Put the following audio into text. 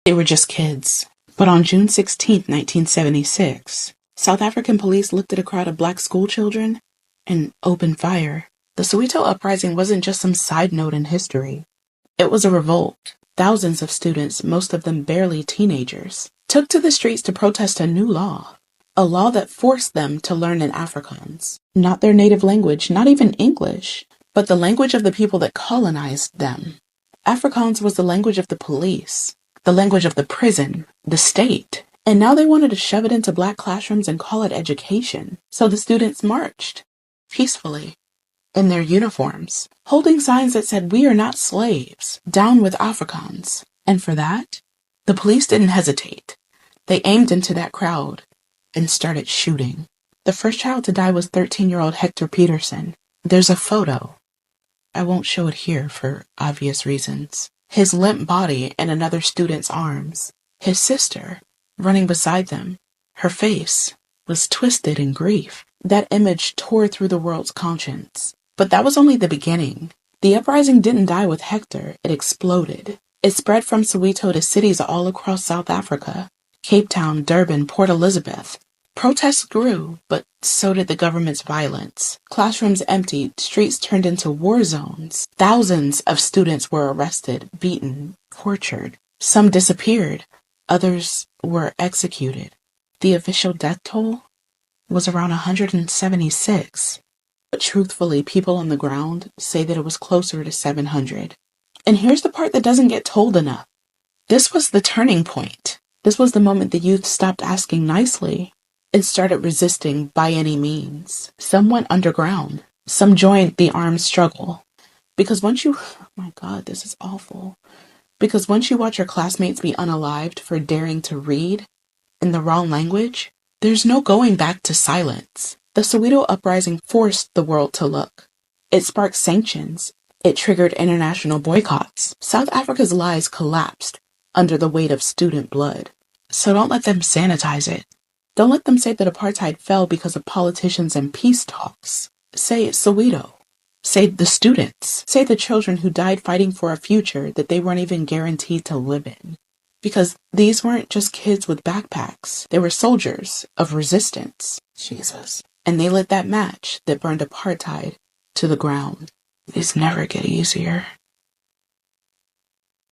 They were just kids. But on June 16, 1976, South African police looked at a crowd of black schoolchildren and opened fire. The Soweto uprising wasn't just some side note in history. It was a revolt. Thousands of students, most of them barely teenagers, took to the streets to protest a new law. A law that forced them to learn in Afrikaans. Not their native language, not even English, but the language of the people that colonized them. Afrikaans was the language of the police, the language of the prison, the state. And now they wanted to shove it into black classrooms and call it education. So the students marched, peacefully, in their uniforms, holding signs that said, "We are not slaves, down with Afrikaans." And for that, the police didn't hesitate. They aimed into that crowd and started shooting. The first child to die was 13-year-old Hector Peterson. There's a photo. I won't show it here for obvious reasons. His limp body in another student's arms. His sister, running beside them. Her face was twisted in grief. That image tore through the world's conscience. But that was only the beginning. The uprising didn't die with Hector, it exploded. It spread from Soweto to cities all across South Africa. Cape Town, Durban, Port Elizabeth. Protests grew, but so did the government's violence. Classrooms emptied, streets turned into war zones. Thousands of students were arrested, beaten, tortured. Some disappeared. Others were executed. The official death toll was around 176. But truthfully, people on the ground say that it was closer to 700. And here's the part that doesn't get told enough. This was the turning point. This was the moment the youth stopped asking nicely and started resisting by any means. Some went underground. Some joined the armed struggle. Because once you... Oh my God, this is awful. Because once you watch your classmates be unalived for daring to read in the wrong language, there's no going back to silence. The Soweto uprising forced the world to look. It sparked sanctions. It triggered international boycotts. South Africa's lives collapsed under the weight of student blood. So don't let them sanitize it. Don't let them say that apartheid fell because of politicians and peace talks. Say Soweto. Say the students. Say the children who died fighting for a future that they weren't even guaranteed to live in. Because these weren't just kids with backpacks. They were soldiers of resistance. Jesus. And they lit that match that burned apartheid to the ground. These never get easier.